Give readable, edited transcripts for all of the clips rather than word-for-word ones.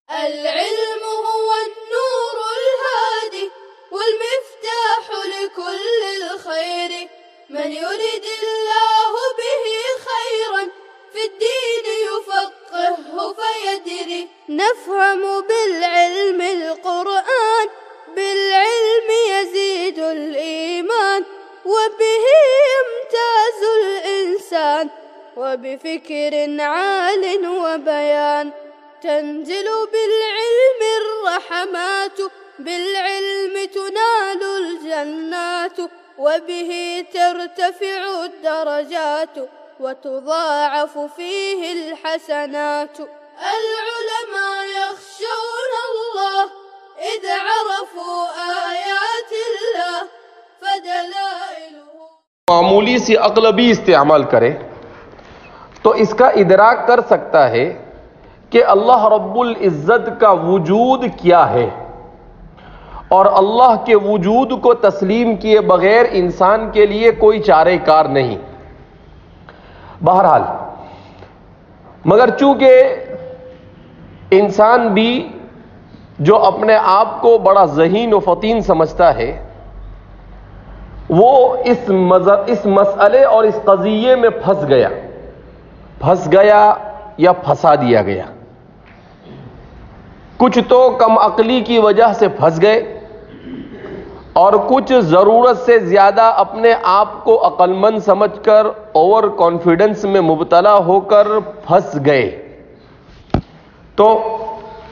العلم هو النور الهادي والمفتاح لكل الخير، من يرد الله به خيرا في الدين يفقهه فيدري. نفهم بالعلم القرآن، بالعلم يزيد الإيمان، وبه يمتاز الإنسان، وبفكر عال وبيان. تنزل بالعلم الرحمات، بالعلم تنال الجنات، وبه ترتفع الدرجات، وتضاعف فيه الحسنات. العلماء يخشون الله إذ عرفوا آيات الله فدلائله. معمولی سی عقل بھی استعمال کرے تو اس کا ادراک کر سکتا ہے کہ اللہ رب العزت کا وجود کیا ہے، اور اللہ کے وجود کو تسلیم کیے بغیر انسان کے لیے کوئی چارہ کار نہیں۔ بہرحال مگر چونکہ انسان بھی جو اپنے آپ کو بڑا ذہین و فطین سمجھتا ہے، وہ اس مسئلے اور اس قضیے میں پھنس گیا یا پھنسا دیا گیا۔ کچھ تو کم عقلی کی وجہ سے پھنس گئے، اور کچھ ضرورت سے زیادہ اپنے آپ کو عقل مند سمجھ کر اوور کانفیڈنس میں مبتلا ہو کر پھنس گئے۔ تو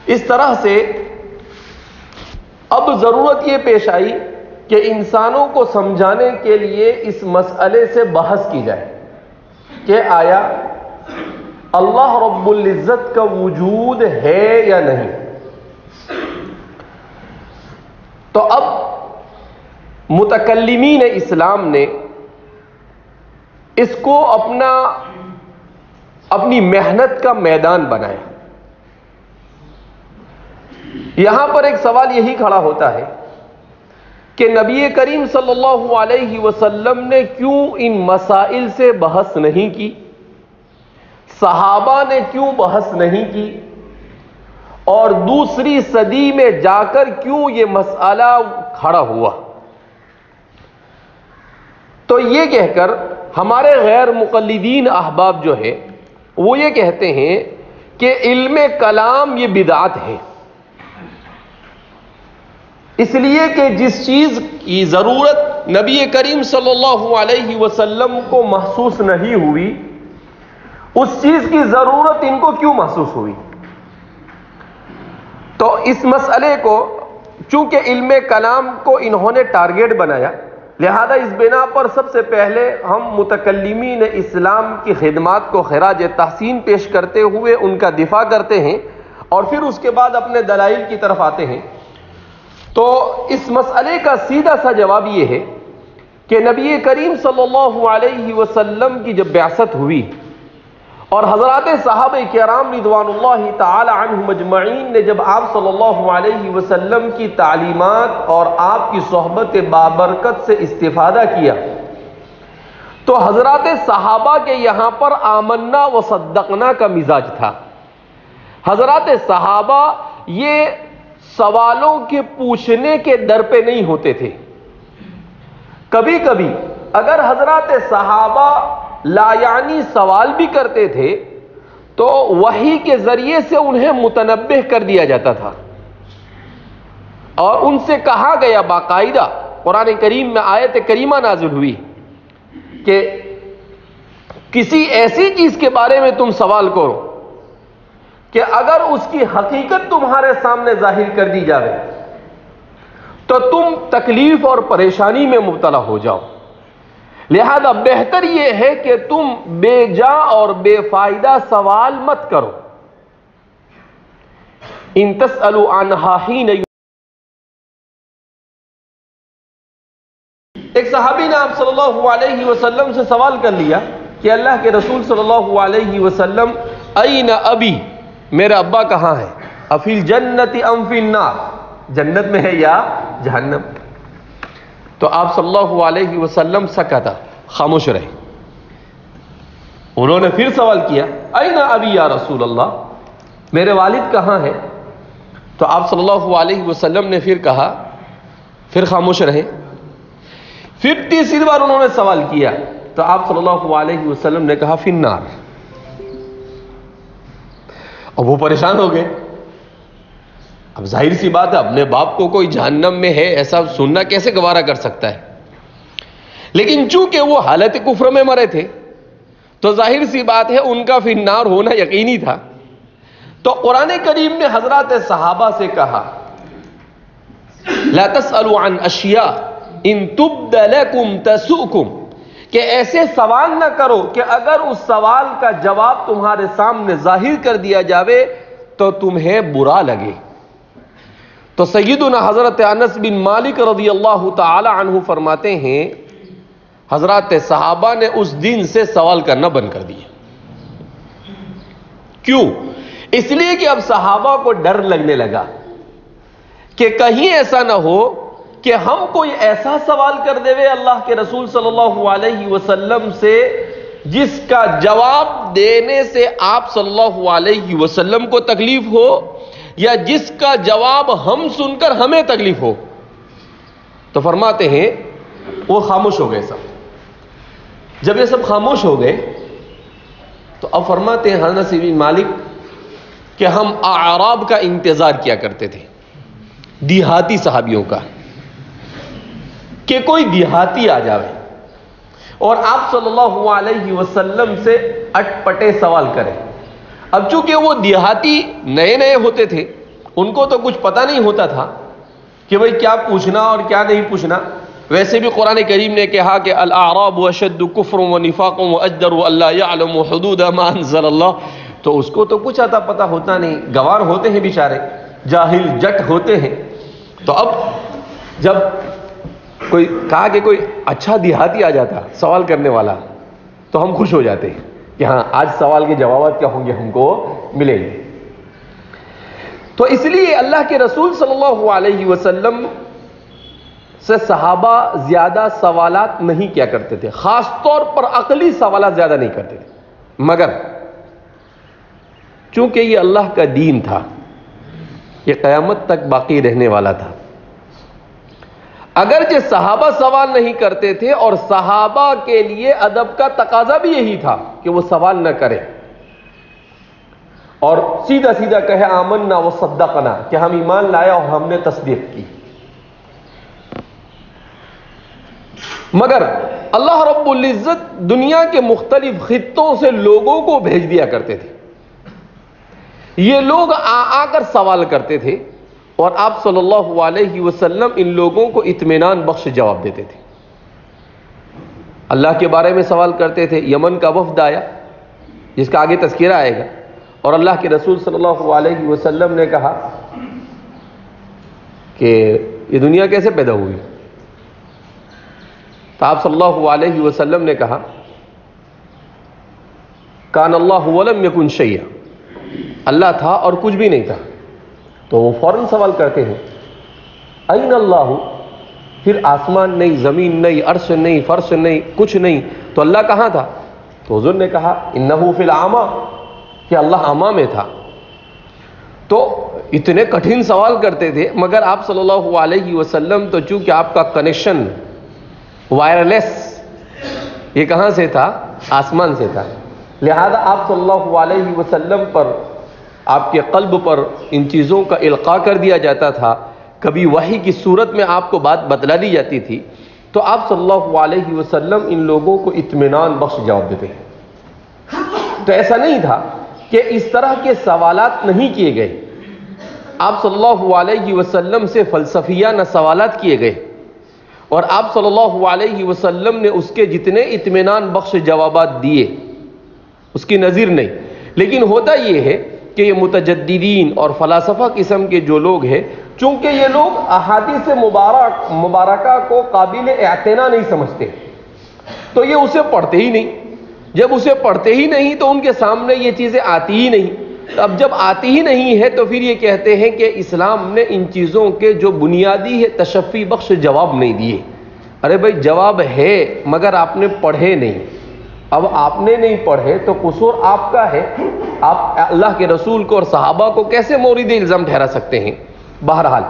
اس طرح سے اب ضرورت یہ پیش آئی کہ انسانوں کو سمجھانے کے لیے اس مسئلے سے بحث کی جائے کہ آیا اللہ رب العزت کا وجود ہے یا نہیں۔ تو اب متکلمین اسلام نے اس کو اپنی محنت کا میدان بنایا۔ یہاں پر ایک سوال یہی کھڑا ہوتا ہے کہ نبی کریم صلی اللہ علیہ وسلم نے کیوں ان مسائل سے بحث نہیں کی، صحابہ نے کیوں بحث نہیں کی، اور دوسری صدی میں جا کر کیوں یہ مسئلہ کھڑا ہوا۔ تو یہ کہہ کر ہمارے غیر مقلدین احباب جو ہے وہ یہ کہتے ہیں کہ علم کلام یہ بدعت ہے، اس لیے کہ جس چیز کی ضرورت نبی کریم صلی اللہ علیہ وسلم کو محسوس نہیں ہوئی، اس چیز کی ضرورت ان کو کیوں محسوس ہوئی۔ تو اس مسئلے کو چونکہ علم کلام کو انہوں نے ٹارگیٹ بنایا، لہذا اس بنا پر سب سے پہلے ہم متکلمین اسلام کی خدمات کو خراج تحسین پیش کرتے ہوئے ان کا دفاع کرتے ہیں، اور پھر اس کے بعد اپنے دلائل کی طرف آتے ہیں۔ تو اس مسئلے کا سیدھا سا جواب یہ ہے کہ نبی کریم صلی اللہ علیہ وسلم کی جب بعثت ہوئی اور حضرات صحابہ کرام رضوان اللہ تعالی عنہم اجمعین نے جب آپ صلی اللہ علیہ وسلم کی تعلیمات اور آپ کی صحبت بابرکت سے استفادہ کیا، تو حضرات صحابہ کے یہاں پر آمنا و صدقنا کا مزاج تھا۔ حضرات صحابہ یہ سوالوں کے پوچھنے کے در پہ نہیں ہوتے تھے۔ کبھی کبھی اگر حضرات صحابہ لا یعنی سوال بھی کرتے تھے تو وحی کے ذریعے سے انہیں متنبہ کر دیا جاتا تھا، اور ان سے کہا گیا باقاعدہ، قرآن کریم میں آیت کریمہ نازل ہوئی کہ کسی ایسی چیز کے بارے میں تم سوال کرو کہ اگر اس کی حقیقت تمہارے سامنے ظاہر کر دی جائے تو تم تکلیف اور پریشانی میں مبتلا ہو جاؤ، لہذا بہتر یہ ہے کہ تم بے جا اور بے فائدہ سوال مت کرو۔ ان تسألوا عنہا حین، ایک صحابی نے آپ صلی اللہ علیہ وسلم سے سوال کر لیا کہ اللہ کے رسول صلی اللہ علیہ وسلم، این ابی، میرا ابا کہاں ہے، افی الجنت ام فی النار، جنت میں ہے یا جہنم؟ تو آپ صلی اللہ علیہ وسلم سکتا، خاموش رہے۔ انہوں نے پھر سوال کیا، این ابی یا رسول اللہ، میرے والد کہاں ہیں؟ تو آپ صلی اللہ علیہ وسلم نے پھر کہا، پھر خاموش رہے. پھر تیسری بار انہوں نے سوال کیا تو آپ صلی اللہ علیہ وسلم نے کہا فی النار. اب وہ پریشان ہو گئے. اب ظاہر سی بات ہے، اپنے باپ کو کوئی جہنم میں ہے ایسا سننا کیسے گوارا کر سکتا ہے؟ لیکن چونکہ وہ حالت کفر میں مرے تھے تو ظاہر سی بات ہے ان کا فی النار ہونا یقینی تھا. تو قرآن کریم نے حضرات صحابہ سے کہا لا تسألوا عن اشیاء ان تبد لکم تسؤکم، کہ ایسے سوال نہ کرو کہ اگر اس سوال کا جواب تمہارے سامنے ظاہر کر دیا جاوے تو تمہیں برا لگے. تو سیدنا حضرت انس بن مالک رضی اللہ تعالی عنہ فرماتے ہیں حضرات صحابہ نے اس دن سے سوال کرنا بند کر دیا. کیوں؟ اس لیے کہ اب صحابہ کو ڈر لگنے لگا کہ کہیں ایسا نہ ہو کہ ہم کوئی ایسا سوال کر دے اللہ کے رسول صلی اللہ علیہ وسلم سے جس کا جواب دینے سے آپ صلی اللہ علیہ وسلم کو تکلیف ہو یا جس کا جواب ہم سن کر ہمیں تکلیف ہو. تو فرماتے ہیں وہ خاموش ہو گئے سب. جب یہ سب خاموش ہو گئے تو اب فرماتے ہیں انس بن مالک کہ ہم اعراب کا انتظار کیا کرتے تھے، دیہاتی صحابیوں کا، کہ کوئی دیہاتی آ جاوے اور آپ صلی اللہ علیہ وسلم سے اٹپٹے سوال کرے. اب چونکہ وہ دیہاتی نئے نئے ہوتے تھے، ان کو تو کچھ پتہ نہیں ہوتا تھا کہ بھئی کیا پوچھنا اور کیا نہیں پوچھنا. ویسے بھی قرآن کریم نے کہا کہ الاعراب اشد کفر و نفاق و اجدر اللہ یعلم حدود ما انزل اللہ. تو اس کو تو کچھ آتا پتہ ہوتا نہیں، گوار ہوتے ہیں بیچارے، جاہل جٹ ہوتے ہیں. تو اب جب کوئی کہا کہ کوئی اچھا دیہاتی آ جاتا سوال کرنے والا تو ہم خوش ہو جاتے ہیں کہ ہاں آج سوال کے جوابات کیا ہوں گے ہم کو ملیں گے. تو اس لیے اللہ کے رسول صلی اللہ علیہ وسلم سے صحابہ زیادہ سوالات نہیں کیا کرتے تھے، خاص طور پر عقلی سوالات زیادہ نہیں کرتے تھے. مگر چونکہ یہ اللہ کا دین تھا، یہ قیامت تک باقی رہنے والا تھا، اگرچہ صحابہ سوال نہیں کرتے تھے اور صحابہ کے لیے ادب کا تقاضا بھی یہی تھا کہ وہ سوال نہ کریں اور سیدھا سیدھا کہے آمنا و صدقنا، کہ ہم ایمان لائے اور ہم نے تصدیق کی. مگر اللہ رب العزت دنیا کے مختلف خطوں سے لوگوں کو بھیج دیا کرتے تھے. یہ لوگ آ کر سوال کرتے تھے اور آپ صلی اللہ علیہ وسلم ان لوگوں کو اطمینان بخش جواب دیتے تھے. اللہ کے بارے میں سوال کرتے تھے. یمن کا وفد آیا جس کا آگے تذکرہ آئے گا، اور اللہ کے رسول صلی اللہ علیہ وسلم نے کہا کہ یہ دنیا کیسے پیدا ہوئی؟ تو آپ صلی اللہ علیہ وسلم نے کہا کان اللہ ولم یکن شیئا، اللہ تھا اور کچھ بھی نہیں تھا. تو وہ فوراً سوال کرتے ہیں این اللہ، پھر آسمان نہیں، زمین نہیں، عرش نہیں، فرش نہیں، کچھ نہیں، تو اللہ کہاں تھا؟ تو حضور نے کہا انہ فی العاما، کہ اللہ عاما میں تھا. تو اتنے کٹھن سوال کرتے تھے، مگر آپ صلی اللہ علیہ وسلم تو چونکہ آپ کا کنیکشن وائرلیس یہ کہاں سے تھا؟ آسمان سے تھا، لہذا آپ صلی اللہ علیہ وسلم پر، آپ کے قلب پر ان چیزوں کا القاء کر دیا جاتا تھا. کبھی وحی کی صورت میں آپ کو بات بتلا دی جاتی تھی تو آپ صلی اللہ علیہ وسلم ان لوگوں کو اطمینان بخش جواب دیتے ہیں. تو ایسا نہیں تھا کہ اس طرح کے سوالات نہیں کیے گئے. آپ صلی اللہ علیہ وسلم سے فلسفیانہ سوالات کیے گئے اور آپ صلی اللہ علیہ وسلم نے اس کے جتنے اطمینان بخش جوابات دیے اس کی نظیر نہیں. لیکن ہوتا یہ ہے کہ یہ متجددین اور فلاسفہ قسم کے جو لوگ ہیں، چونکہ یہ لوگ احادیث مبارکہ کو قابل اعتنا نہیں سمجھتے تو یہ اسے پڑھتے ہی نہیں. جب اسے پڑھتے ہی نہیں تو ان کے سامنے یہ چیزیں آتی ہی نہیں. اب جب آتی ہی نہیں ہے تو پھر یہ کہتے ہیں کہ اسلام نے ان چیزوں کے جو بنیادی ہے تشفی بخش جواب نہیں دیے. ارے بھائی جواب ہے مگر آپ نے پڑھے نہیں. اب آپ نے نہیں پڑھے تو قصور آپ کا ہے. آپ اللہ کے رسول کو اور صحابہ کو کیسے مورد الزام ٹھہرا سکتے ہیں؟ بہرحال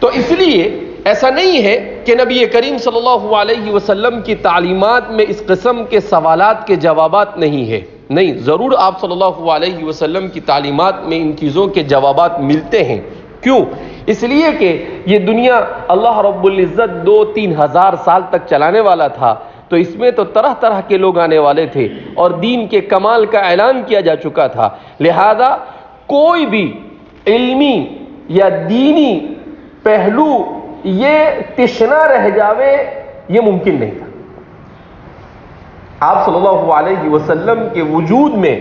تو اس لیے ایسا نہیں ہے کہ نبی کریم صلی اللہ علیہ وسلم کی تعلیمات میں اس قسم کے سوالات کے جوابات نہیں ہے، نہیں، ضرور آپ صلی اللہ علیہ وسلم کی تعلیمات میں ان چیزوں کے جوابات ملتے ہیں۔ کیوں؟ اس لیے کہ یہ دنیا اللہ رب العزت 2-3 ہزار سال تک چلانے والا تھا، تو اس میں تو طرح طرح کے لوگ آنے والے تھے اور دین کے کمال کا اعلان کیا جا چکا تھا، لہذا کوئی بھی علمی یا دینی پہلو یہ تشنا رہ جاوے یہ ممکن نہیں تھا۔ آپ صلی اللہ علیہ وسلم کے وجود میں،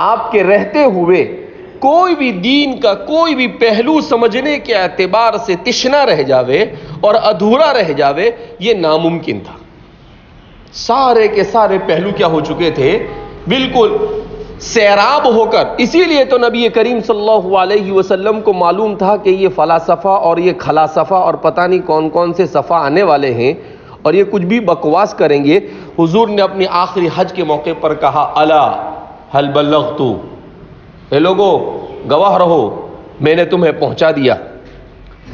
آپ کے رہتے ہوئے کوئی بھی دین کا کوئی بھی پہلو سمجھنے کے اعتبار سے تشنا رہ جاوے اور ادھورا رہ جاوے یہ ناممکن تھا۔ سارے کے سارے پہلو کیا ہو چکے تھے؟ بالکل سیراب ہو کر۔ اسی لیے تو نبی کریم صلی اللہ علیہ وسلم کو معلوم تھا کہ یہ فلاسفہ اور یہ خلاسفہ اور پتہ نہیں کون کون سے صفہ آنے والے ہیں اور یہ کچھ بھی بکواس کریں گے۔ حضور نے اپنی آخری حج کے موقع پر کہا، الا هل بلغت، اے لوگو گواہ رہو میں نے تمہیں پہنچا دیا۔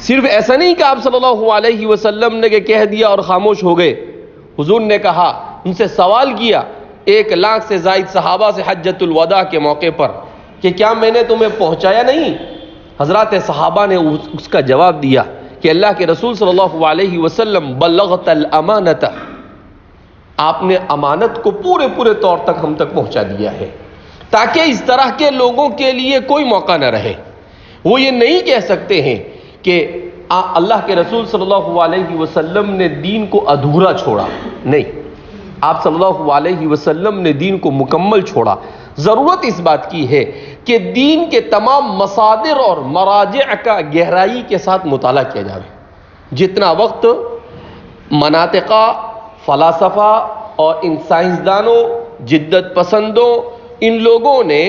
صرف ایسا نہیں کہ آپ صلی اللہ علیہ وسلم نے کہہ دیا اور خاموش ہو گئے۔ حضور نے کہا، ان سے سوال کیا 1 لاکھ سے زائد صحابہ سے حجۃ الوداع کے موقع پر کہ کیا میں نے تمہیں پہنچایا نہیں؟ حضرات صحابہ نے اس کا جواب دیا کہ اللہ کے رسول صلی اللہ علیہ وسلم بلغت الامانۃ، آپ نے امانت کو پورے طور تک ہم تک پہنچا دیا ہے، تاکہ اس طرح کے لوگوں کے لیے کوئی موقع نہ رہے۔ وہ یہ نہیں کہہ سکتے ہیں کہ اللہ کے رسول صلی اللہ علیہ وسلم نے دین کو ادھورا چھوڑا، نہیں، آپ صلی اللہ علیہ وسلم نے دین کو مکمل چھوڑا۔ ضرورت اس بات کی ہے کہ دین کے تمام مصادر اور مراجع کا گہرائی کے ساتھ مطالعہ کیا جائے۔ جتنا وقت مناطقہ، فلاسفہ اور ان سائنسدانوں، جدت پسندوں، ان لوگوں نے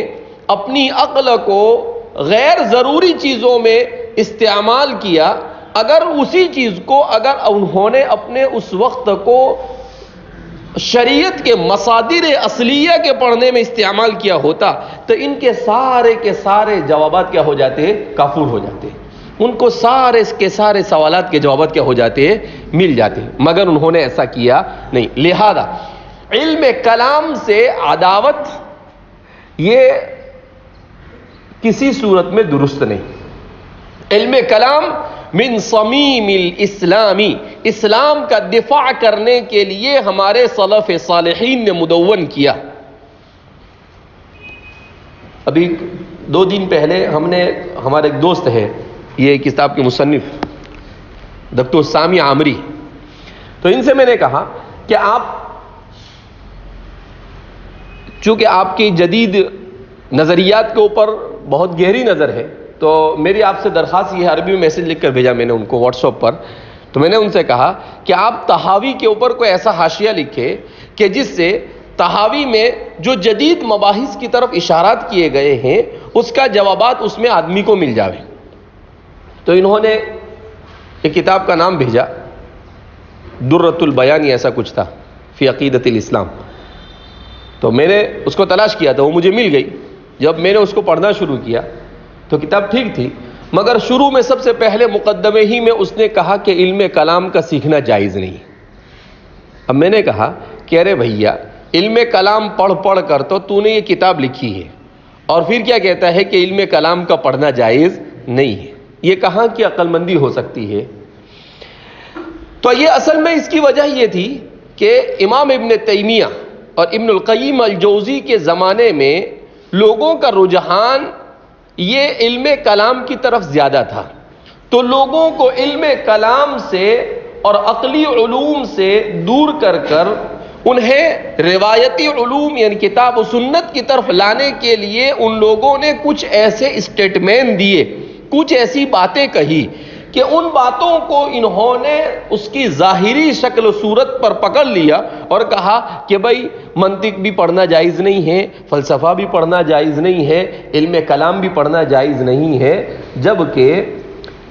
اپنی عقل کو غیر ضروری چیزوں میں استعمال کیا، اگر اسی چیز کو اگر انہوں نے اپنے اس وقت کو شریعت کے مصادر اصلیہ کے پڑھنے میں استعمال کیا ہوتا تو ان کے سارے جوابات کیا ہو جاتے؟ کافور ہو جاتے، ان کو سارے کے سارے سوالات کے جوابات کیا ہو جاتے؟ مل جاتے، مگر انہوں نے ایسا کیا نہیں۔ لہذا علم کلام سے عداوت یہ کسی صورت میں درست نہیں۔ علم کلام من صمیم الاسلامی، اسلام کا دفاع کرنے کے لیے ہمارے سلف صالحین نے مدون کیا۔ ابھی 2 دن پہلے ہمارے ایک دوست ہے، یہ کتاب کے مصنف ڈاکٹر سامی عامری، تو ان سے میں نے کہا کہ آپ چونکہ آپ کی جدید نظریات کے اوپر بہت گہری نظر ہے، تو میری آپ سے درخواست یہ ہے، عربی میں میسج لکھ کر بھیجا میں نے ان کو واٹس ایپ پر، تو میں نے ان سے کہا کہ آپ طحاوی کے اوپر کوئی ایسا حاشیہ لکھے کہ جس سے طحاوی میں جو جدید مباحث کی طرف اشارات کیے گئے ہیں اس کا جوابات اس میں آدمی کو مل جاوے۔ تو انہوں نے ایک کتاب کا نام بھیجا، درۃ البیان ایسا کچھ تھا فی عقیدۃ الاسلام، تو میں نے اس کو تلاش کیا تو وہ مجھے مل گئی۔ جب میں نے اس کو پڑھنا شروع کیا تو کتاب ٹھیک تھی، مگر شروع میں سب سے پہلے مقدمے ہی میں اس نے کہا کہ علم کلام کا سیکھنا جائز نہیں۔ اب میں نے کہا کہ ارے بھیا، علم کلام پڑھ کر تو نے یہ کتاب لکھی ہے اور پھر کیا کہتا ہے کہ علم کلام کا پڑھنا جائز نہیں ہے، یہ کہاں کی عقل مندی ہو سکتی ہے؟ تو یہ اصل میں اس کی وجہ یہ تھی کہ امام ابن تیمیہ اور ابن القیم الجوزی کے زمانے میں لوگوں کا رجحان یہ علم کلام کی طرف زیادہ تھا، تو لوگوں کو علم کلام سے اور عقلی علوم سے دور کر انہیں روایتی علوم یعنی کتاب و سنت کی طرف لانے کے لیے ان لوگوں نے کچھ ایسے اسٹیٹمنٹ دیے، کچھ ایسی باتیں کہی کہ ان باتوں کو انہوں نے اس کی ظاہری شکل و صورت پر پکڑ لیا اور کہا کہ بھائی منطق بھی پڑھنا جائز نہیں ہے، فلسفہ بھی پڑھنا جائز نہیں ہے، علم کلام بھی پڑھنا جائز نہیں ہے، جبکہ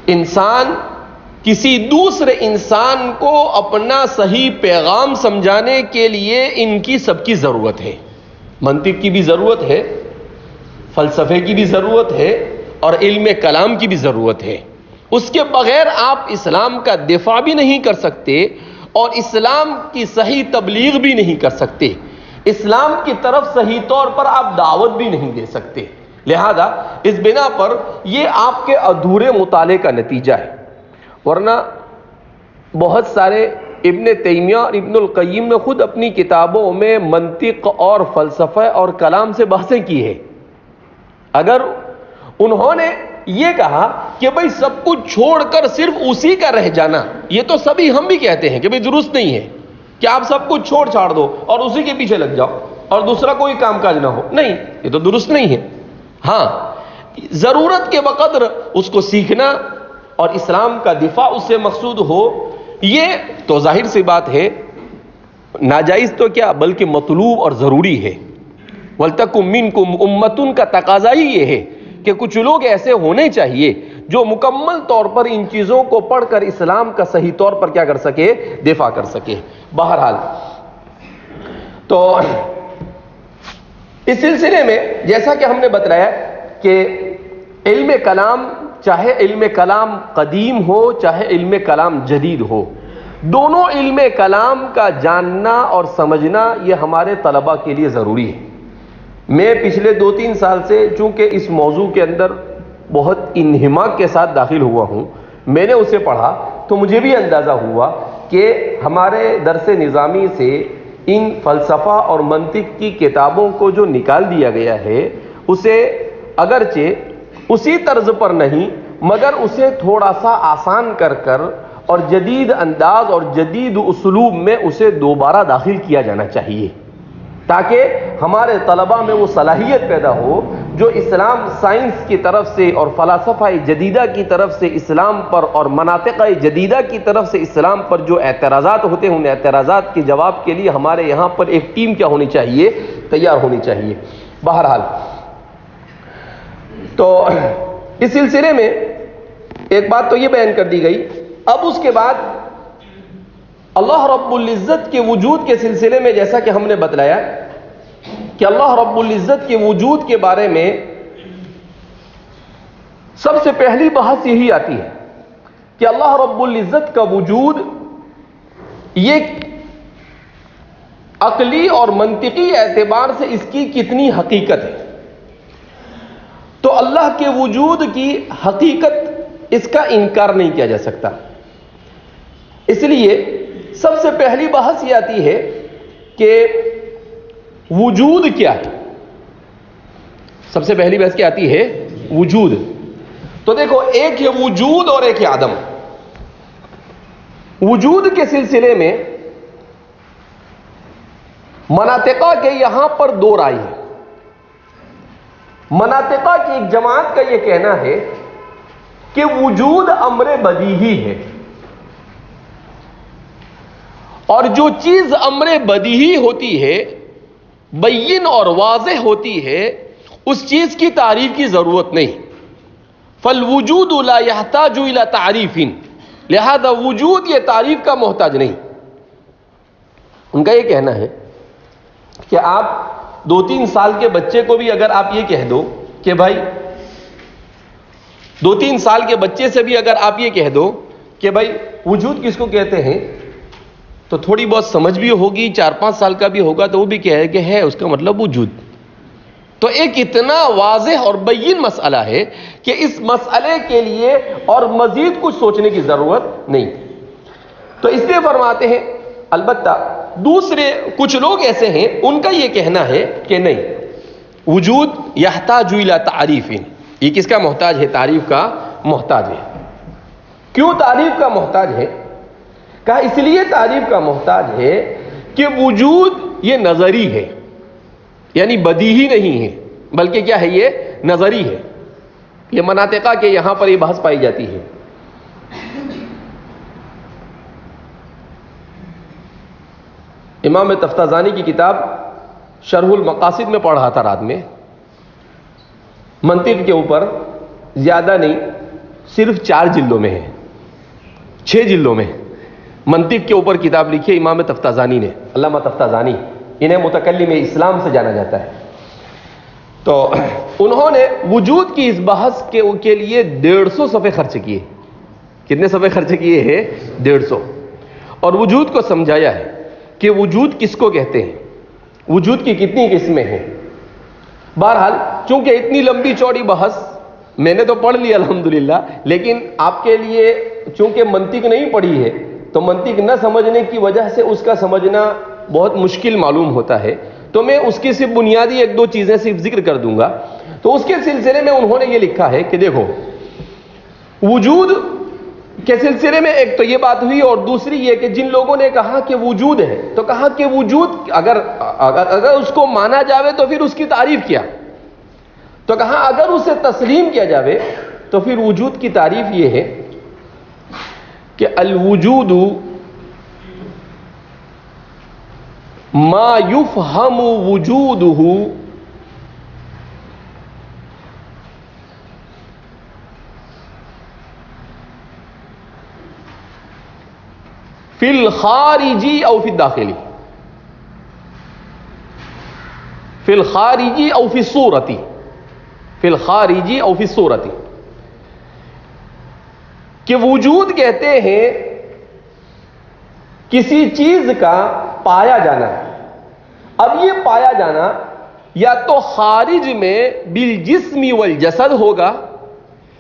انسان کسی دوسرے انسان کو اپنا صحیح پیغام سمجھانے کے لیے ان کی سب کی ضرورت ہے، منطق کی بھی ضرورت ہے، فلسفے کی بھی ضرورت ہے اور علم کلام کی بھی ضرورت ہے۔ اس کے بغیر آپ اسلام کا دفاع بھی نہیں کر سکتے اور اسلام کی صحیح تبلیغ بھی نہیں کر سکتے، اسلام کی طرف صحیح طور پر آپ دعوت بھی نہیں دے سکتے۔ لہذا اس بنا پر یہ آپ کے ادھورے مطالعے کا نتیجہ ہے، ورنہ بہت سارے ابن تیمیہ اور ابن القیم نے خود اپنی کتابوں میں منطق اور فلسفہ اور کلام سے بحثیں کی ہیں۔ اگر انہوں نے یہ کہا کہ بھئی سب کچھ چھوڑ کر صرف اسی کا رہ جانا، یہ تو سبھی ہم بھی کہتے ہیں کہ بھئی درست نہیں ہے کہ آپ سب کچھ چھوڑ چھاڑ دو اور اسی کے پیچھے لگ جاؤ اور دوسرا کوئی کام کاج نہ ہو، نہیں، یہ تو درست نہیں ہے۔ ہاں، ضرورت کے بقدر اس کو سیکھنا اور اسلام کا دفاع اس سے مقصود ہو، یہ تو ظاہر سی بات ہے، ناجائز تو کیا بلکہ مطلوب اور ضروری ہے۔ وَلْتَكُمْ مِنْكُمْ أُمَّةٌ کا تقاضا ہی یہ ہے کہ کچھ لوگ ایسے ہونے چاہیے جو مکمل طور پر ان چیزوں کو پڑھ کر اسلام کا صحیح طور پر کیا کر سکے، دفاع کر سکے۔ بہرحال تو اس سلسلے میں جیسا کہ ہم نے بتلایا کہ علم کلام، چاہے علم کلام قدیم ہو چاہے علم کلام جدید ہو، دونوں علم کلام کا جاننا اور سمجھنا یہ ہمارے طلباء کے لیے ضروری ہے۔ میں پچھلے 2-3 سال سے چونکہ اس موضوع کے اندر بہت انہماک کے ساتھ داخل ہوا ہوں، میں نے اسے پڑھا تو مجھے بھی اندازہ ہوا کہ ہمارے درس نظامی سے ان فلسفہ اور منطق کی کتابوں کو جو نکال دیا گیا ہے، اسے اگرچہ اسی طرز پر نہیں مگر اسے تھوڑا سا آسان کر کر اور جدید انداز اور جدید اسلوب میں اسے دوبارہ داخل کیا جانا چاہیے، تاکہ ہمارے طلباء میں وہ صلاحیت پیدا ہو جو اسلام سائنس کی طرف سے اور فلسفہ جدیدہ کی طرف سے اسلام پر اور مناطق جدیدہ کی طرف سے اسلام پر جو اعتراضات ہوتے ہیں، ان اعتراضات کے جواب کے لیے ہمارے یہاں پر ایک ٹیم کیا ہونی چاہیے، تیار ہونی چاہیے۔ بہرحال تو اس سلسلے میں ایک بات تو یہ بیان کر دی گئی، اب اس کے بعد اللہ رب العزت کے وجود کے سلسلے میں جیسا کہ ہم نے بتلایا کہ اللہ رب العزت کے وجود کے بارے میں سب سے پہلی بحث یہی آتی ہے کہ اللہ رب العزت کا وجود یہ عقلی اور منطقی اعتبار سے اس کی کتنی حقیقت ہے۔ تو اللہ کے وجود کی حقیقت اس کا انکار نہیں کیا جا سکتا، اس لیے سب سے پہلی بحث یہ آتی ہے کہ وجود کیا ہے۔ سب سے پہلی بحث کیا آتی ہے؟ وجود۔ تو دیکھو، ایک ہے وجود اور ایک ہے عدم۔ وجود کے سلسلے میں مناطقہ کے یہاں پر 2 رائے ہیں۔ مناطقہ کی ایک جماعت کا یہ کہنا ہے کہ وجود امر بدیہی ہے، اور جو چیز امر بدیہی ہوتی ہے، بین اور واضح ہوتی ہے، اس چیز کی تعریف کی ضرورت نہیں۔ فالوجود لا يحتاج الى تعریف، لہذا وجود یہ تعریف کا محتاج نہیں۔ ان کا یہ کہنا ہے کہ آپ 2-3 سال کے بچے کو بھی اگر آپ یہ کہہ دو کہ بھائی 2-3 سال کے بچے سے بھی اگر آپ یہ کہہ دو کہ بھائی وجود کس کو کہتے ہیں، تو تھوڑی بہت سمجھ بھی ہوگی، 4-5 سال کا بھی ہوگا تو وہ بھی کہے کہ ہے اس کا مطلب وجود۔ تو ایک اتنا واضح اور بین مسئلہ ہے کہ اس مسئلے کے لیے اور مزید کچھ سوچنے کی ضرورت نہیں۔ تو اس لیے فرماتے ہیں، البتہ دوسرے کچھ لوگ ایسے ہیں ان کا یہ کہنا ہے کہ نہیں، وجود یحتاج الی تعریف، یہ کس کا محتاج ہے؟ تعریف کا محتاج ہے۔ کیوں تعریف کا محتاج ہے؟ کہا اس لیے تعریف کا محتاج ہے کہ وجود یہ نظری ہے، یعنی بدیہی نہیں ہے، بلکہ کیا ہے؟ یہ نظری ہے۔ یہ مناطقہ کے یہاں پر یہ بحث پائی جاتی ہے۔ امام تفتازانی کی کتاب شرح المقاصد میں پڑھ رہا تھا رات میں، منطق کے اوپر زیادہ نہیں، صرف 4 جلدوں میں ہے، 6 جلدوں میں منطق کے اوپر کتاب لکھی ہے امام تفتازانی نے، علامہ تفتازانی، انہیں متکلم اسلام سے جانا جاتا ہے۔ تو انہوں نے وجود کی اس بحث کے لیے 150 صفحے خرچ کیے، کتنے صفحے خرچ کیے ہیں؟ 150. اور وجود کو سمجھایا ہے کہ وجود کس کو کہتے ہیں، وجود کی کتنی قسمیں ہیں. بہرحال چونکہ اتنی لمبی چوڑی بحث میں نے تو پڑھ لی الحمدللہ، لیکن آپ کے لیے چونکہ منطق نہیں پڑھی ہے تو منطق نہ سمجھنے کی وجہ سے اس کا سمجھنا بہت مشکل معلوم ہوتا ہے، تو میں اس کی صرف بنیادی 1-2 چیزیں صرف ذکر کر دوں گا. تو اس کے سلسلے میں انہوں نے یہ لکھا ہے کہ دیکھو وجود کے سلسلے میں ایک تو یہ بات ہوئی، اور دوسری یہ کہ جن لوگوں نے کہا کہ وجود ہے تو کہا کہ وجود اگر اس کو مانا جاوے تو پھر اس کی تعریف کیا، تو کہا اگر اسے تسلیم کیا جاوے تو پھر وجود کی تعریف یہ ہے کہ الوجود ما یفہم وجودہ فی الخارجی او فی الداخلی، فی الخارجی او فی الصورتی، فی الخارجی او فی الصورتی، کہ وجود کہتے ہیں کسی چیز کا پایا جانا. اب یہ پایا جانا یا تو خارج میں بالجسم والجسد ہوگا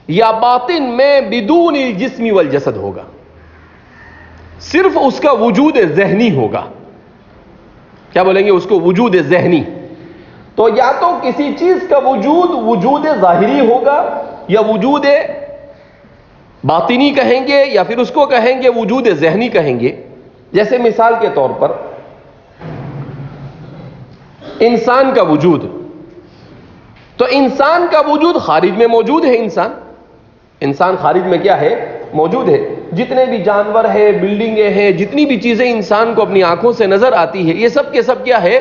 یا باطن میں بدون الجسم والجسد ہوگا، صرف اس کا وجود ذہنی ہوگا. کیا بولیں گے اس کو؟ وجود ذہنی. تو یا تو کسی چیز کا وجود ظاہری ہوگا یا وجود باطنی کہیں گے، یا پھر اس کو کہیں گے وجود ذہنی کہیں گے. جیسے مثال کے طور پر انسان کا وجود، تو انسان کا وجود خارج میں موجود ہے. انسان خارج میں کیا ہے؟ موجود ہے. جتنے بھی جانور ہیں، بلڈنگیں ہیں، جتنی بھی چیزیں انسان کو اپنی آنکھوں سے نظر آتی ہے، یہ سب کے سب کیا ہے؟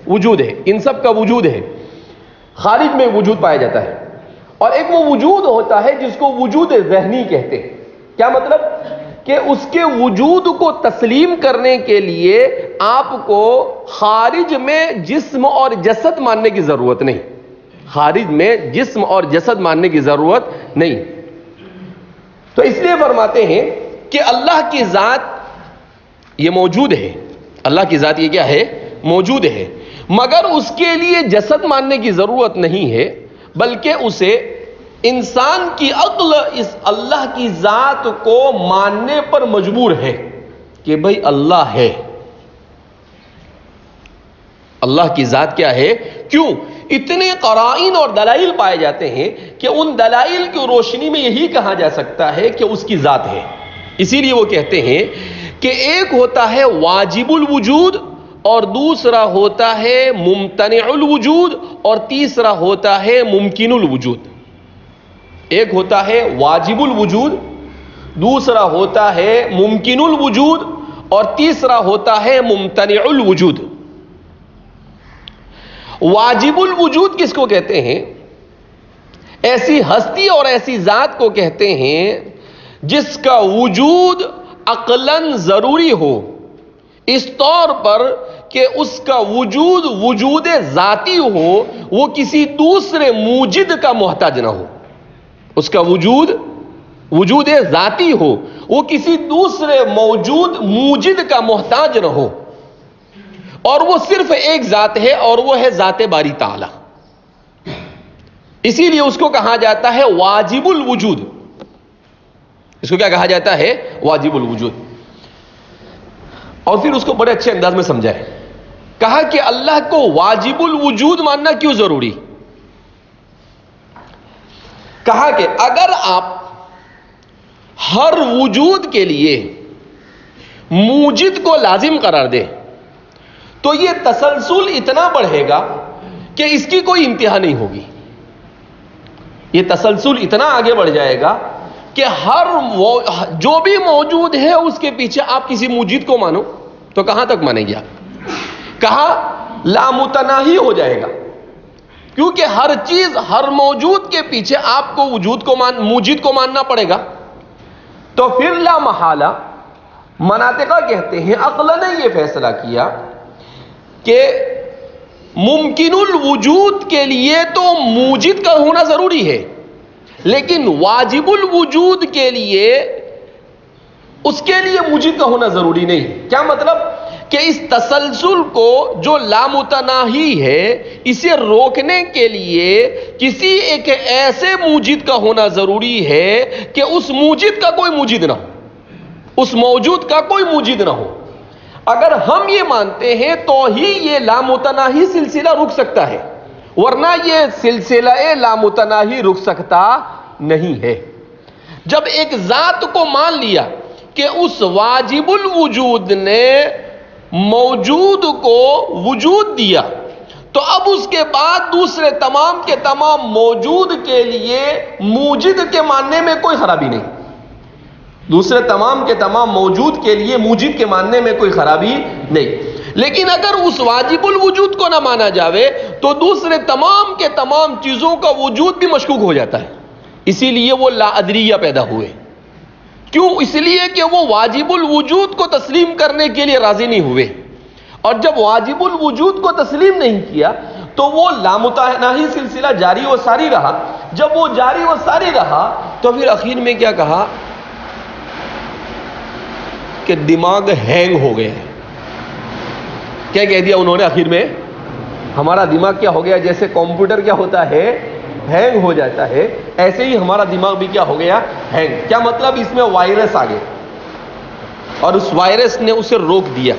وجود ہے. ان سب کا وجود ہے، خارج میں وجود پایا جاتا ہے. اور ایک وہ وجود ہوتا ہے جس کو وجود ذہنی کہتے ہیں. کیا مطلب؟ کہ اس کے وجود کو تسلیم کرنے کے لیے آپ کو خارج میں جسم اور جسد ماننے کی ضرورت نہیں. خارج میں جسم اور جسد ماننے کی ضرورت نہیں. تو اس لیے فرماتے ہیں کہ اللہ کی ذات یہ موجود ہے، اللہ کی ذات یہ کیا ہے؟ موجود ہے، مگر اس کے لیے جسد ماننے کی ضرورت نہیں ہے، بلکہ اسے انسان کی عقل اس اللہ کی ذات کو ماننے پر مجبور ہے کہ بھئی اللہ ہے. اللہ کی ذات کیا ہے؟ کیوں؟ اتنے قرائن اور دلائل پائے جاتے ہیں کہ ان دلائل کی روشنی میں یہی کہا جا سکتا ہے کہ اس کی ذات ہے. اسی لیے وہ کہتے ہیں کہ ایک ہوتا ہے واجب الوجود، اور دوسرا ہوتا ہے ممتنع الوجود، اور تیسرا ہوتا ہے ممکن الوجود. ایک ہوتا ہے واجب الوجود، دوسرا ہوتا ہے ممکن الوجود، اور تیسرا ہوتا ہے ممتنع الوجود. واجب الوجود کس کو کہتے ہیں؟ ایسی ہستی اور ایسی ذات کو کہتے ہیں جس کا وجود عقلاً ضروری ہو، اس طور پر کہ اس کا وجود ذاتی ہو، وہ کسی دوسرے موجد کا محتاج نہ ہو. اس کا وجود ذاتی ہو، وہ کسی دوسرے موجد کا محتاج نہ ہو، اور وہ صرف ایک ذات ہے اور وہ ہے ذات باری تعالی. اسی لیے اس کو کہا جاتا ہے واجب الوجود. اس کو کیا کہا جاتا ہے؟ واجب الوجود. اور پھر اس کو بڑے اچھے انداز میں سمجھائے. کہا کہ اللہ کو واجب الوجود ماننا کیوں ضروری؟ کہا کہ اگر آپ ہر وجود کے لیے موجد کو لازم قرار دیں تو یہ تسلسل اتنا بڑھے گا کہ اس کی کوئی انتہا نہیں ہوگی. یہ تسلسل اتنا آگے بڑھ جائے گا کہ جو بھی موجود ہے اس کے پیچھے آپ کسی موجد کو مانو تو کہاں تک مانیں گے آپ؟ کہا لامتناہی ہو جائے گا، کیونکہ ہر چیز ہر موجود کے پیچھے آپ کو موجد کو ماننا پڑے گا. تو پھر لا محالہ مناطقہ کہتے ہیں عقل نے یہ فیصلہ کیا کہ ممکن الوجود کے لیے تو موجد کا ہونا ضروری ہے، لیکن واجب الوجود کے لیے اس کے لیے موجد کا ہونا ضروری نہیں. کیا مطلب؟ کہ اس تسلسل کو جو لامتناہی ہے اسے روکنے کے لیے کسی ایک ایسے موجد کا ہونا ضروری ہے کہ اس موجد کا کوئی موجد نہ ہو, اس موجود کا کوئی موجد نہ ہو. اگر ہم یہ مانتے ہیں تو ہی یہ لامتناہی سلسلہ رک سکتا ہے, ورنہ یہ سلسلہ لامتناہی رک سکتا نہیں ہے. جب ایک ذات کو مان لیا کہ اس واجب الوجود نے موجود کو وجود دیا, تو اب اس کے بعد دوسرے تمام کے تمام موجود کے لیے موجد کے ماننے میں کوئی خرابی نہیں. دوسرے تمام کے تمام موجود کے لیے موجد کے ماننے میں کوئی خرابی نہیں. لیکن اگر اس واجب الوجود کو نہ مانا جاوے تو دوسرے تمام کے تمام چیزوں کا وجود بھی مشکوک ہو جاتا ہے. اسی لیے وہ لا ادریہ پیدا ہوئے. کیوں؟ اس لیے کہ وہ واجب الوجود کو تسلیم کرنے کے لیے راضی نہیں ہوئے, اور جب واجب الوجود کو تسلیم نہیں کیا تو وہ لامتناہی سلسلہ جاری و ساری رہا. جب وہ جاری و ساری رہا تو پھر اخیر میں کیا کہا کہ دماغ ہینگ ہو گیا ہے. کیا کہہ دیا انہوں نے آخر میں؟ ہمارا دماغ کیا ہو گیا؟ جیسے کمپیوٹر کیا ہوتا ہے ہینگ ہو جاتا ہے, ایسے ہی ہمارا دماغ بھی کیا ہو گیا ہینگ. کیا مطلب؟ اس میں وائرس آ گیا اور اس وائرس نے اسے روک دیا,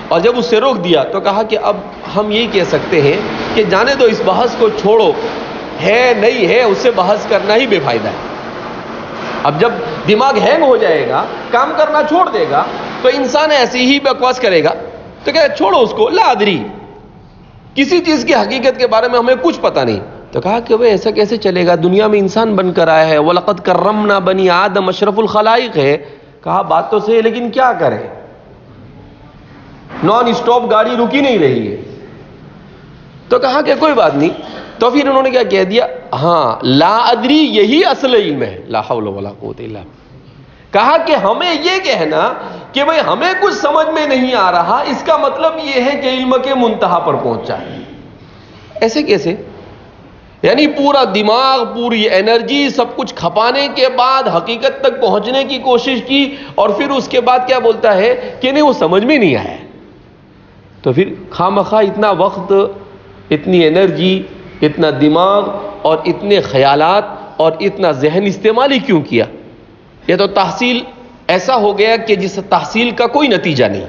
اور جب اسے روک دیا تو کہا کہ اب ہم یہی کہہ سکتے ہیں کہ جانے دو, اس بحث کو چھوڑو, ہے نہیں ہے اس سے بحث کرنا ہی بے فائدہ ہے. اب جب دماغ ہینگ ہو جائے گا, کام کرنا چھوڑ دے گا, تو انسان ایسی ہی بکواس کرے گا. تو کہا چھوڑو اس کو, لا ادری, کسی چیز کی حقیقت کے بارے میں ہمیں کچھ پتہ نہیں. تو کہا کہ وہ ایسا کیسے چلے گا, دنیا میں انسان بن کر آیا ہے, وَلَقَدْ كَرَّمْنَا بَنِي آدَمَ اشرف الخلائق ہے. کہا بات تو صحیح, لیکن کیا کریں, نان اسٹاپ گاڑی رکی نہیں رہی ہے. تو کہا کہ کوئی بات نہیں. تو پھر انہوں نے کیا کہہ دیا, ہاں لا ادری یہی اصل علم ہے, لا حول ولا قوت الا باللہ. کہا کہ ہمیں یہ کہنا کہ بھئی ہمیں کچھ سمجھ میں نہیں آ رہا, اس کا مطلب یہ ہے کہ علم کے منتہا پر پہنچا ہے. ایسے کیسے؟ یعنی پورا دماغ, پوری انرجی, سب کچھ کھپانے کے بعد حقیقت تک پہنچنے کی کوشش کی, اور پھر اس کے بعد کیا بولتا ہے کہ نہیں وہ سمجھ میں نہیں آیا. تو پھر خواہ اتنا وقت, اتنی انرجی, اتنا دماغ اور اتنے خیالات اور اتنا ذہن استعمال ہی کیوں کیا؟ یہ تو تحصیل ایسا ہو گیا کہ جس تحصیل کا کوئی نتیجہ نہیں.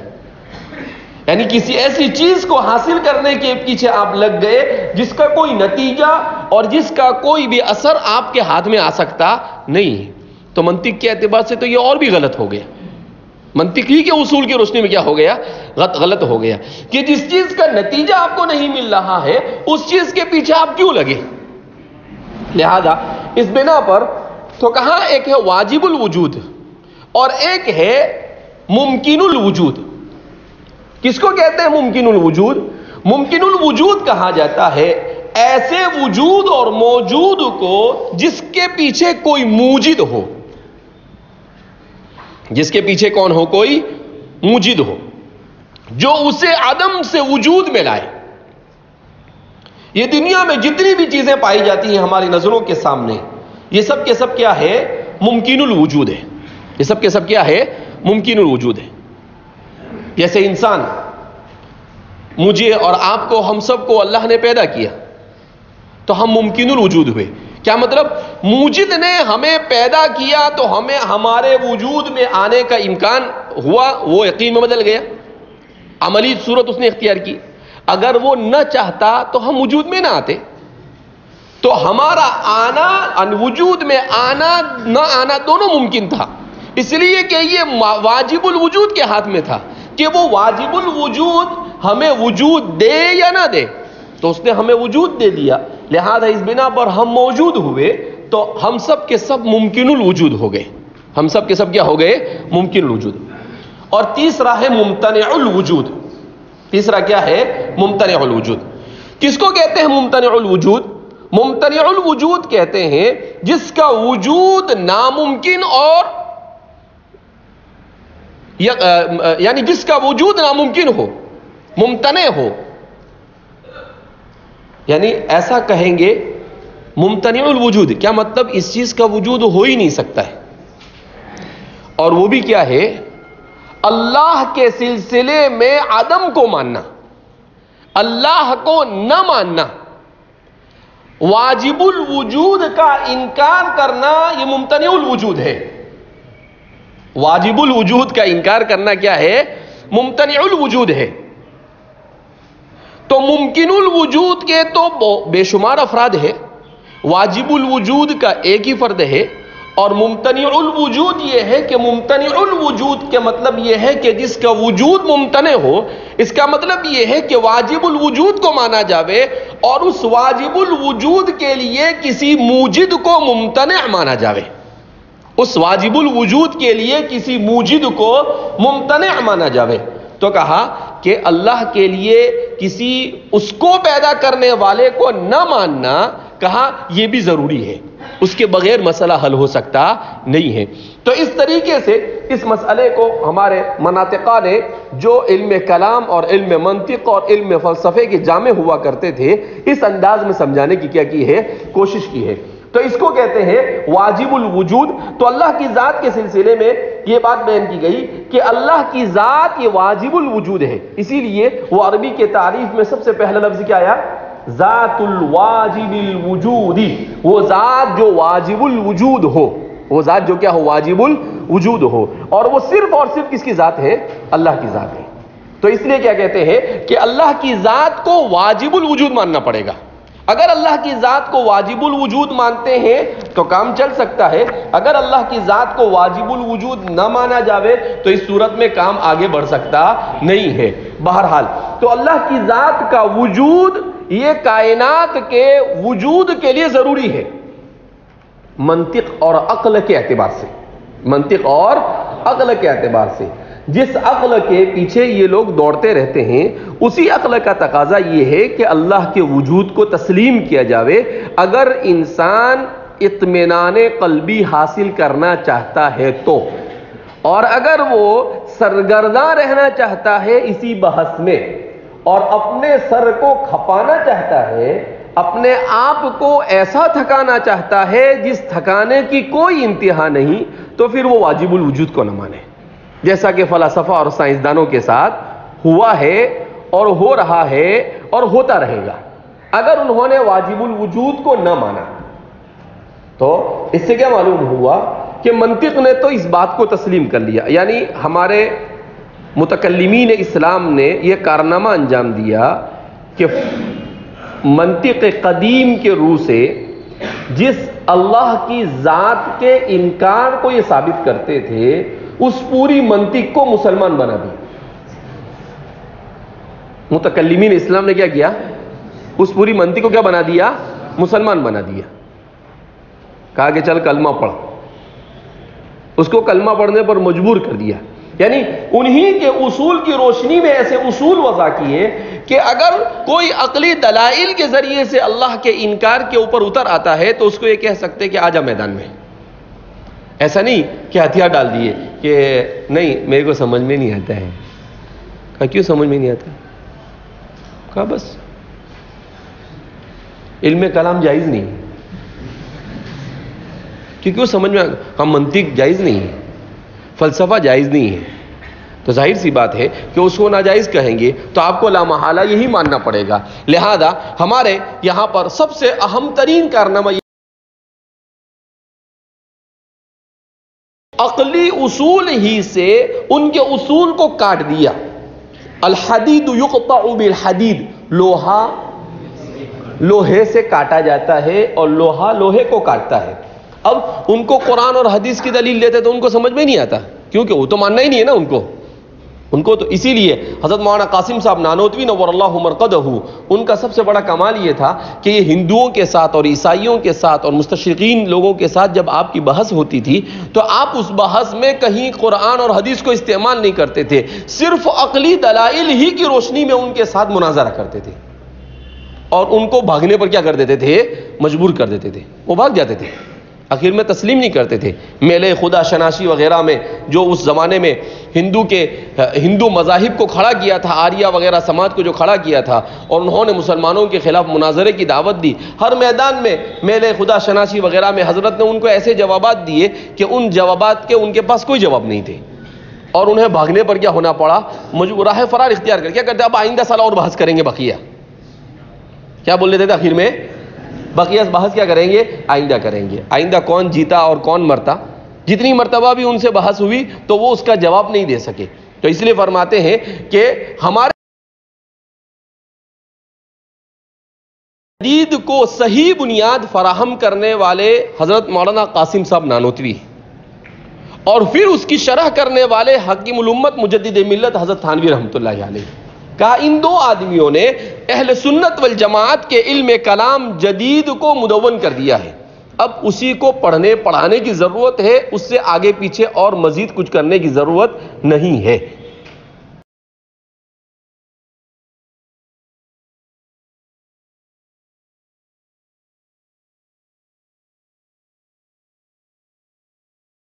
یعنی کسی ایسی چیز کو حاصل کرنے کے پیچھے آپ لگ گئے جس کا کوئی نتیجہ اور جس کا کوئی بھی اثر آپ کے ہاتھ میں آ سکتا نہیں. تو منطق کے اعتبار سے تو یہ اور بھی غلط ہو گیا. منطق ہی کے اصول کی روشنی میں کیا ہو گیا؟ غلط ہو گیا کہ جس چیز کا نتیجہ آپ کو نہیں مل رہا ہے اس چیز کے پیچھے آپ کیوں لگے. لہذا اس بنا پر تو کہاں ایک ہے واجب الوجود اور ایک ہے ممکن الوجود. کس کو کہتے ہیں ممکن الوجود؟ ممکن الوجود کہا جاتا ہے ایسے وجود اور موجود کو جس کے پیچھے کوئی موجد ہو, جس کے پیچھے کون ہو؟ کوئی موجد ہو جو اسے عدم سے وجود میں لائے. یہ دنیا میں جتنی بھی چیزیں پائی جاتی ہیں ہماری نظروں کے سامنے, یہ سب کے سب کیا ہے؟ ممکن الوجود ہے. یہ سب کے سب کیا ہے؟ ممکن الوجود ہے. جیسے انسان, مجھے اور آپ کو, ہم سب کو اللہ نے پیدا کیا تو ہم ممکن الوجود ہوئے. کیا مطلب؟ موجد نے ہمیں پیدا کیا تو ہمیں ہمارے وجود میں آنے کا امکان ہوا, وہ یقین میں بدل گیا, عملی صورت اس نے اختیار کی. اگر وہ نہ چاہتا تو ہم وجود میں نہ آتے. تو ہمارا آنا, وجود میں آنا نہ آنا دونوں ممکن تھا, اس لیے کہ یہ واجب الوجود کے ہاتھ میں تھا کہ وہ واجب الوجود ہمیں وجود دے یا نہ دے. تو اس نے ہمیں وجود دے دیا, لہذا اس بنا پر ہم موجود ہوئے, تو ہم سب کے سب ممکن الوجود ہو گئے. ہم سب کے سب کیا ہو گئے؟ ممکن الوجود. اور تیسرا ہے ممتنع الوجود. تیسرا کیا ہے؟ ممتنع الوجود. کس کو کہتے ہیں ممتنع الوجود؟ ممتنع الوجود کہتے ہیں جس کا وجود ناممکن اور یعنی جس کا وجود ناممکن ہو, ممتنع ہو. یعنی ایسا کہیں گے ممتنع الوجود, کیا مطلب؟ اس چیز کا وجود ہو ہی نہیں سکتا ہے, اور وہ بھی کیا ہے؟ اللہ کے سلسلے میں عدم کو ماننا، اللہ کو نہ ماننا، واجب الوجود کا انکار کرنا، یہ ممتنع الوجود ہے۔ واجب الوجود کا انکار کرنا کیا ہے؟ ممتنع الوجود ہے۔ تو ممکن الوجود کے تو بے شمار افراد ہے، واجب الوجود کا ایک ہی فرد ہے، اور ممتنع الوجود یہ ہے کہ ممتنع الوجود کے مطلب یہ ہے کہ جس کا وجود ممتنع ہو، اس کا مطلب یہ ہے کہ واجب الوجود کو مانا جاوے اور اس واجب الوجود کے لیے کسی موجد کو ممتنع مانا جاوے، اس واجب الوجود کے لیے کسی موجد کو ممتنع مانا جاوے۔ تو کہا کہ اللہ کے لیے کسی اس کو پیدا کرنے والے کو نہ ماننا، کہا یہ بھی ضروری ہے، اس کے بغیر مسئلہ حل ہو سکتا نہیں ہے۔ تو اس طریقے سے اس مسئلے کو ہمارے مناطقہ نے جو علم کلام اور علم منطق اور علم فلسفے کے جامع ہوا کرتے تھے، اس انداز میں سمجھانے کی کیا کی ہے؟ کوشش کی ہے۔ تو اس کو کہتے ہیں واجب الوجود۔ تو اللہ کی ذات کے سلسلے میں یہ بات بیان کی گئی کہ اللہ کی ذات یہ واجب الوجود ہے، اسی لیے وہ عربی کے تعریف میں سب سے پہلا لفظ کیا آیا؟ ذات الواجب الوجود، وہ ذات جو واجب الوجود ہو، وہ ذات جو کیا ہو؟ واجب الوجود ہو، اور وہ صرف اور صرف کس کی ذات ہے؟ اللہ کی ذات ہے۔ تو اس لیے کیا کہتے ہیں کہ اللہ کی ذات کو واجب الوجود ماننا پڑے گا۔ اگر اللہ کی ذات کو واجب الوجود مانتے ہیں تو کام چل سکتا ہے، اگر اللہ کی ذات کو واجب الوجود نہ مانا جاوے تو اس صورت میں کام آگے بڑھ سکتا نہیں ہے۔ بہرحال تو اللہ کی ذات کا وجود یہ کائنات کے وجود کے لیے ضروری ہے، منطق اور عقل کے اعتبار سے، منطق اور عقل کے اعتبار سے۔ جس عقل کے پیچھے یہ لوگ دوڑتے رہتے ہیں، اسی عقل کا تقاضا یہ ہے کہ اللہ کے وجود کو تسلیم کیا جاوے۔ اگر انسان اطمینان قلبی حاصل کرنا چاہتا ہے تو، اور اگر وہ سرگرداں رہنا چاہتا ہے اسی بحث میں اور اپنے سر کو کھپانا چاہتا ہے، اپنے آپ کو ایسا تھکانا چاہتا ہے جس تھکانے کی کوئی انتہا نہیں، تو پھر وہ واجب الوجود کو نہ مانے، جیسا کہ فلاسفہ اور سائنسدانوں کے ساتھ ہوا ہے اور ہو رہا ہے اور ہوتا رہے گا۔ اگر انہوں نے واجب الوجود کو نہ مانا تو اس سے کیا معلوم ہوا کہ منطق نے تو اس بات کو تسلیم کر لیا، یعنی ہمارے متکلمین اسلام نے یہ کارنامہ انجام دیا کہ منطق قدیم کے روح سے جس اللہ کی ذات کے انکار کو یہ ثابت کرتے تھے، اس پوری منطق کو مسلمان بنا دیا۔ متکلمین اسلام نے کیا کیا؟ اس پوری منطق کو کیا بنا دیا؟ مسلمان بنا دیا۔ کہا کہ چل کلمہ پڑھ، اس کو کلمہ پڑھنے پر مجبور کر دیا، یعنی انہی کے اصول کی روشنی میں ایسے اصول وضع کیے کہ اگر کوئی عقلی دلائل کے ذریعے سے اللہ کے انکار کے اوپر اتر آتا ہے تو اس کو یہ کہہ سکتے کہ آجا میدان میں۔ ایسا نہیں کہ ہتھیار ڈال دیے کہ نہیں میرے کو سمجھ میں نہیں آتا ہے۔ کہا کیوں سمجھ میں نہیں آتا؟ کہا بس علم کلام جائز نہیں، کیونکہ وہ سمجھ میں ہم منطق جائز نہیں ہے، فلسفہ جائز نہیں ہے، تو ظاہر سی بات ہے کہ اس کو ناجائز کہیں گے تو آپ کو لامحالہ یہی ماننا پڑے گا۔ لہذا ہمارے یہاں پر سب سے اہم ترین کارنامہ عقلی اصول ہی سے ان کے اصول کو کاٹ دیا۔ الحدید یقطع بالحدید، لوہا لوہے سے کاٹا جاتا ہے اور لوہا لوہے کو کاٹتا ہے۔ اب ان کو قرآن اور حدیث کی دلیل دیتے تو ان کو سمجھ میں نہیں آتا، کیونکہ وہ تو ماننا ہی نہیں ہے نا ان کو تو اسی لیے حضرت مولانا قاسم صاحب نانوتوی نور اللہ مرقدہ، ان کا سب سے بڑا کمال یہ تھا کہ یہ ہندوؤں کے ساتھ اور عیسائیوں کے ساتھ اور مستشرقین لوگوں کے ساتھ جب آپ کی بحث ہوتی تھی تو آپ اس بحث میں کہیں قرآن اور حدیث کو استعمال نہیں کرتے تھے، صرف عقلی دلائل ہی کی روشنی میں ان کے ساتھ مناظرہ کرتے تھے اور ان کو بھاگنے پر کیا کر دیتے تھے؟ مجبور کر دیتے تھے، وہ بھاگ جاتے تھے، آخر میں تسلیم نہیں کرتے تھے۔ میلے خدا شناسی وغیرہ میں جو اس زمانے میں ہندو مذاہب کو کھڑا کیا تھا، آریہ وغیرہ سماج کو جو کھڑا کیا تھا، اور انہوں نے مسلمانوں کے خلاف مناظرے کی دعوت دی. ہر میدان میں میلے خدا شناسی وغیرہ میں حضرت نے ان کو ایسے جوابات دیے کہ ان جوابات کے ان کے پاس کوئی جواب نہیں تھے، اور انہیں بھاگنے پر کیا ہونا پڑا، راہ فرار اختیار کر. کیا کرتے اب آئندہ سال اور بحث کریں گے بقیہ، کیا بول رہے تھے آخر میں، بقیہ بحث کیا کریں گے، آئندہ کریں گے. آئندہ کون جیتا اور کون مرتا، جتنی مرتبہ بھی ان سے بحث ہوئی تو وہ اس کا جواب نہیں دے سکے. تو اس لیے فرماتے ہیں کہ ہمارے جدید کو صحیح بنیاد فراہم کرنے والے حضرت مولانا قاسم صاحب نانوتوی، اور پھر اس کی شرح کرنے والے حکیم الامت مجدد ملت حضرت تھانوی رحمۃ اللہ علیہ. کہا ان دو آدمیوں نے اہل سنت والجماعت کے علم کلام جدید کو مدون کر دیا ہے. اب اسی کو پڑھنے پڑھانے کی ضرورت ہے، اس سے آگے پیچھے اور مزید کچھ کرنے کی ضرورت نہیں ہے.